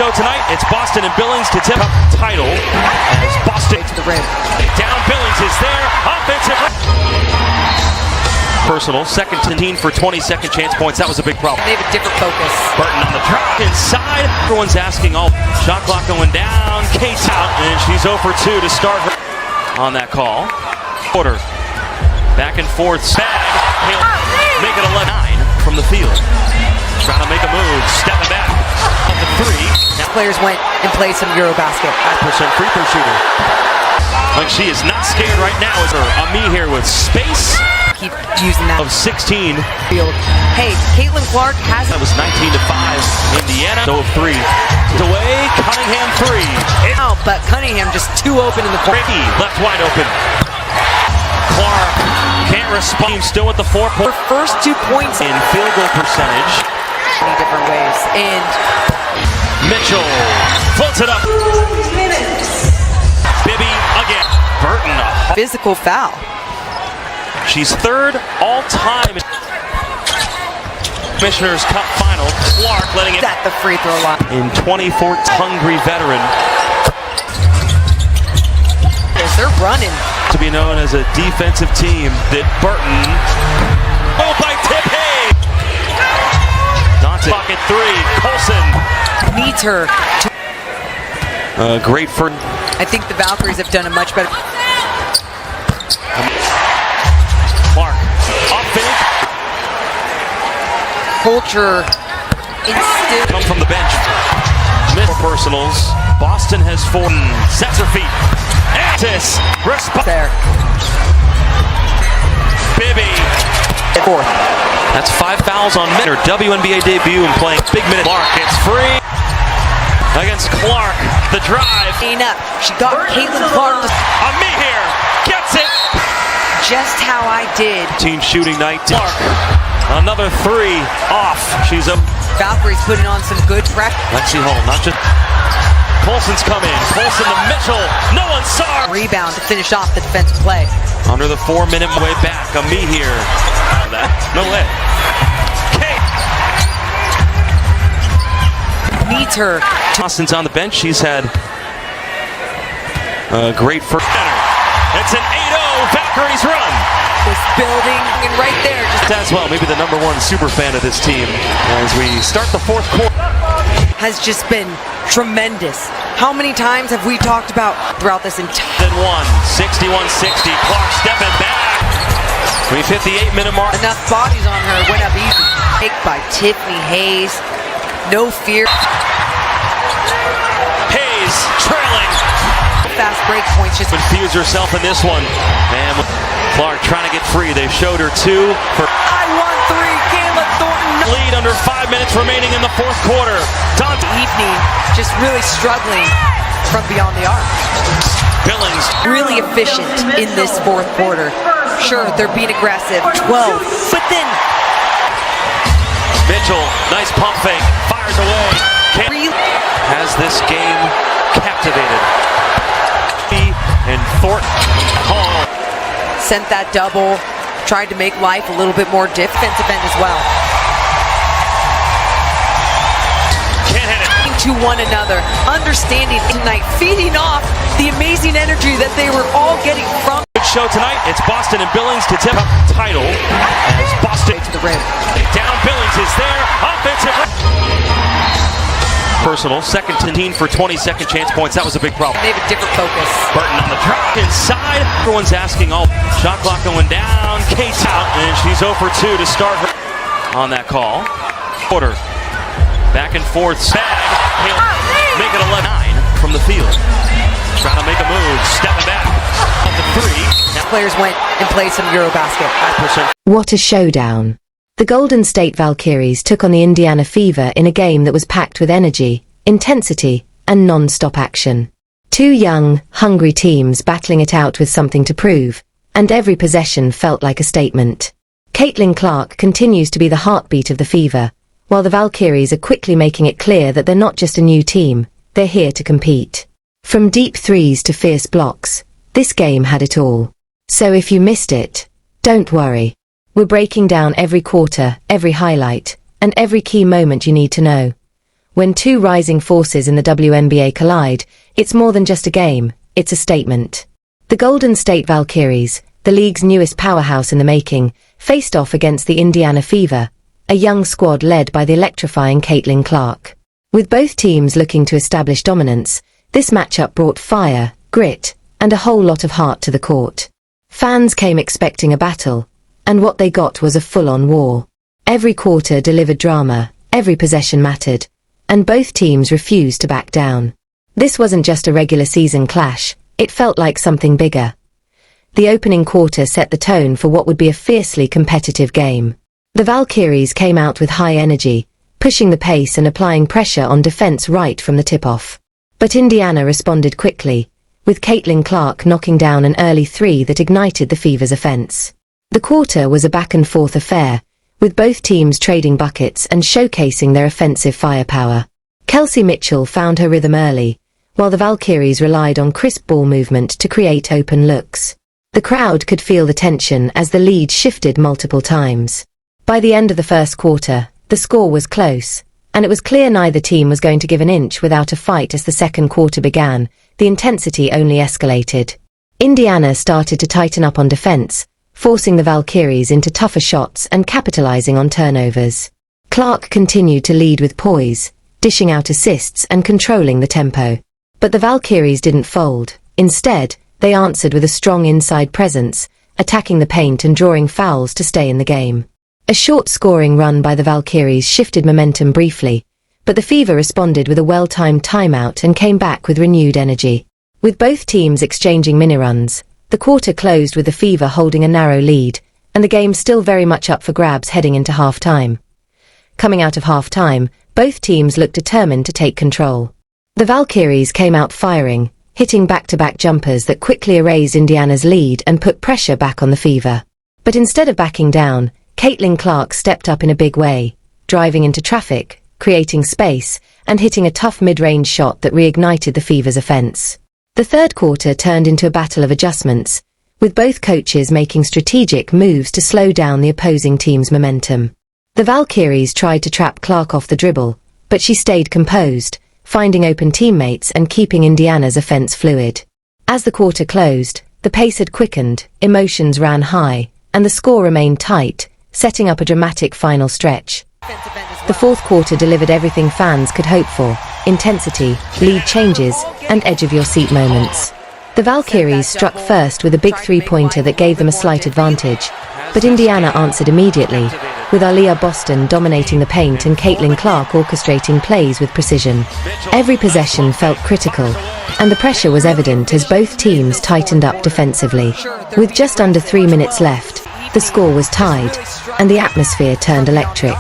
show tonight, it's Boston and Billings to tip up title as Boston to the rim. Down, Billings is there, offensive. Personal, second to team for 20-second chance points. That was a big problem. They have a different focus. Burton on the drop inside. Everyone's asking all. Shot clock going down. Kate's out, and she's 0 for 2 to start her on that call. Quarter. Back and forth. Spag. Make it 11-9 from the field. Trying to make a move. Stepping back. Up the three. Now players went and played some Eurobasket. 5% free throw shooter. Like she is not scared right now. Is her Ami here with space. Keep using that of 16 field. Hey, Caitlin Clark has. That was 19-5. Indiana 0-3. Away. Cunningham 3. Out, but Cunningham just too open in the corner. Ricky left wide open. Clark can't respond. Still at the 4-point. Her first 2 points in field goal percentage. Many different ways. And Mitchell floats it up. Bibby again. Burton. Physical foul. She's third all-time. Commissioner's Cup final. Clark letting it at the free throw line. In 2014, hungry veteran. They're running. To be known as a defensive team that Burton. Oh, by tip. Hey! Dante. Pocket 3. Colson. Needs her. Great for. I think the Valkyries have done a much better. Clark, off fake. Culture instilled. Come from the bench. Miss personals. Boston has 4. Sets her feet. Antis. There. Bibby. Fourth. That's 5 fouls on her WNBA debut and playing big minute. Clark gets free. Against Clark. The drive. Up. She got Caitlin Clark. Ami here. Gets it. Just how I did. Team shooting night. Clark. Another 3 off. She's up. Valkyries putting on some good pressure. Lexi Hall, not just. Colson's coming. Colson to Mitchell. No one saw. Rebound to finish off the defensive play. Under the 4-minute way back. Ami here. No way. Kate. Needs her. Boston's on the bench. She's had a great first. It's an 8-0 Valkyries run. Was building and right there. Just as well, maybe the #1 super fan of this team as we start the 4th quarter. Has just been tremendous. How many times have we talked about throughout this entire? Then 61-60. Clark stepping back. We've hit the 8-minute mark. Enough bodies on her. Went up easy. Take by Tiffany Hayes. No fear. Hayes trailing. Fast break points. Just confused herself in this one. And Clark trying to get free. They showed her 2 for. I won 3. Kayla Thornton. Lead under 5 minutes remaining in the 4th quarter. Dante. Evening just really struggling from beyond the arc. Billings. Really efficient in this 4th quarter. Sure, they're being aggressive. 12. But then. Mitchell, nice pump fake. Fires away. Has this game captivated. And Thornton Hall sent that double, tried to make life a little bit more defensive end as well. Can't hit it. To one another, understanding tonight, feeding off the amazing energy that they were all getting from. Good show tonight. It's Boston and Billings to tip up title as Boston to the rim. Down, Billings is there. Offensive. Personal, second to team for 20-second chance points. That was a big problem. They have a different focus. Burton on the drop inside. Everyone's asking all. Shot clock going down. Kate's out, and she's 0 for 2 to start her on that call. Quarter. Back and forth. Spag. Make it 11-9 from the field. Trying to make a move. Stepping back. Up the 3. Now players went and played some Eurobasket. 5%. What a showdown. The Golden State Valkyries took on the Indiana Fever in a game that was packed with energy, intensity, and non-stop action. 2 young, hungry teams battling it out with something to prove, and every possession felt like a statement. Caitlin Clark continues to be the heartbeat of the Fever, while the Valkyries are quickly making it clear that they're not just a new team, they're here to compete. From deep threes to fierce blocks, this game had it all. So if you missed it, don't worry. We're breaking down every quarter, every highlight, and every key moment you need to know. When two rising forces in the WNBA collide, it's more than just a game, it's a statement. The Golden State Valkyries, the league's newest powerhouse in the making, faced off against the Indiana Fever, a young squad led by the electrifying Caitlin Clark. With both teams looking to establish dominance, this matchup brought fire, grit, and a whole lot of heart to the court. Fans came expecting a battle, and what they got was a full-on war. Every quarter delivered drama, every possession mattered, and both teams refused to back down. This wasn't just a regular season clash, it felt like something bigger. The opening quarter set the tone for what would be a fiercely competitive game. The Valkyries came out with high energy, pushing the pace and applying pressure on defense right from the tip-off. But Indiana responded quickly, with Caitlin Clark knocking down an early three that ignited the Fever's offense. The quarter was a back-and-forth affair, with both teams trading buckets and showcasing their offensive firepower. Kelsey Mitchell found her rhythm early, while the Valkyries relied on crisp ball movement to create open looks. The crowd could feel the tension as the lead shifted multiple times. By the end of the first quarter, the score was close, and it was clear neither team was going to give an inch without a fight. As the second quarter began, the intensity only escalated. Indiana started to tighten up on defense, forcing the Valkyries into tougher shots and capitalizing on turnovers. Clark continued to lead with poise, dishing out assists and controlling the tempo. But the Valkyries didn't fold. Instead, they answered with a strong inside presence, attacking the paint and drawing fouls to stay in the game. A short scoring run by the Valkyries shifted momentum briefly, but the Fever responded with a well-timed timeout and came back with renewed energy. With both teams exchanging mini-runs, the quarter closed with the Fever holding a narrow lead, and the game still very much up for grabs heading into half-time. Coming out of half-time, both teams looked determined to take control. The Valkyries came out firing, hitting back-to-back jumpers that quickly erased Indiana's lead and put pressure back on the Fever. But instead of backing down, Caitlin Clark stepped up in a big way, driving into traffic, creating space, and hitting a tough mid-range shot that reignited the Fever's offense. The third quarter turned into a battle of adjustments, with both coaches making strategic moves to slow down the opposing team's momentum. The Valkyries tried to trap Clark off the dribble, but she stayed composed, finding open teammates and keeping Indiana's offense fluid. As the quarter closed, the pace had quickened, emotions ran high, and the score remained tight, setting up a dramatic final stretch. The fourth quarter delivered everything fans could hope for: intensity, lead changes, and edge-of-your-seat moments. The Valkyries struck first with a big three-pointer that gave them a slight advantage, but Indiana answered immediately, with Aliyah Boston dominating the paint and Caitlin Clark orchestrating plays with precision. Every possession felt critical, and the pressure was evident as both teams tightened up defensively. With just under 3 minutes left, the score was tied, and the atmosphere turned electric.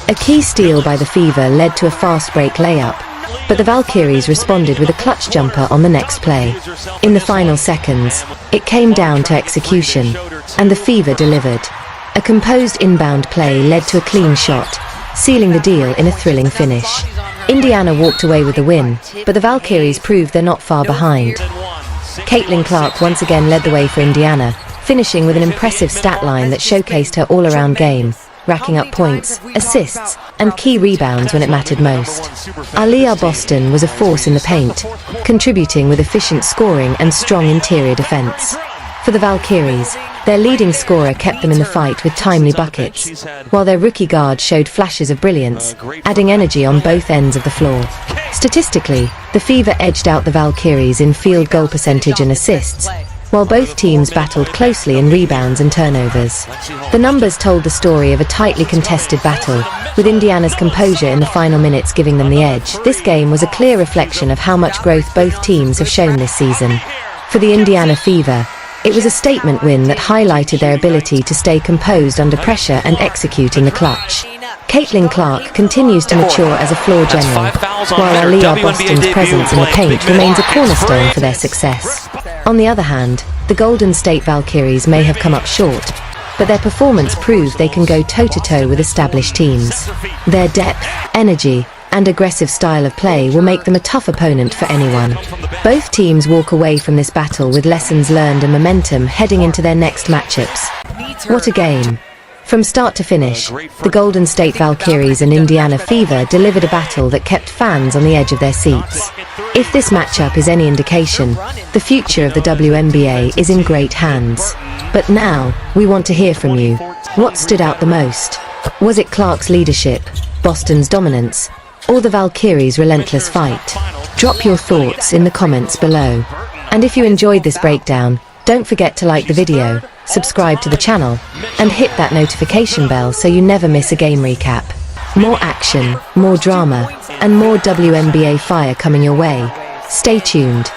A key steal by the Fever led to a fast-break layup, but the Valkyries responded with a clutch jumper on the next play. In the final seconds, it came down to execution, and the Fever delivered. A composed inbound play led to a clean shot, sealing the deal in a thrilling finish. Indiana walked away with the win, but the Valkyries proved they're not far behind. Caitlin Clark once again led the way for Indiana, finishing with an impressive stat line that showcased her all-around game, racking up points, assists, and key rebounds when it mattered most. Aliyah Boston was a force in the paint, contributing with efficient scoring and strong interior defense. For the Valkyries, their leading scorer kept them in the fight with timely buckets, while their rookie guard showed flashes of brilliance, adding energy on both ends of the floor. Statistically, the Fever edged out the Valkyries in field goal percentage and assists, while both teams battled closely in rebounds and turnovers. The numbers told the story of a tightly contested battle, with Indiana's composure in the final minutes giving them the edge. This game was a clear reflection of how much growth both teams have shown this season. For the Indiana Fever, it was a statement win that highlighted their ability to stay composed under pressure and execute in the clutch. Caitlin Clark continues to mature as a floor general, while Aliyah Boston's presence in the paint remains a cornerstone for their success. On the other hand, the Golden State Valkyries may have come up short, but their performance proved they can go toe-to-toe with established teams. Their depth, energy, and aggressive style of play will make them a tough opponent for anyone. Both teams walk away from this battle with lessons learned and momentum heading into their next matchups. What a game! From start to finish, the Golden State Valkyries and Indiana Fever delivered a battle that kept fans on the edge of their seats. If this matchup is any indication, the future of the WNBA is in great hands. But now, we want to hear from you. What stood out the most? Was it Clark's leadership, Boston's dominance, or the Valkyries' relentless fight? Drop your thoughts in the comments below. And if you enjoyed this breakdown, don't forget to like the video, subscribe to the channel, and hit that notification bell so you never miss a game recap. More action, more drama, and more WNBA fire coming your way. Stay tuned.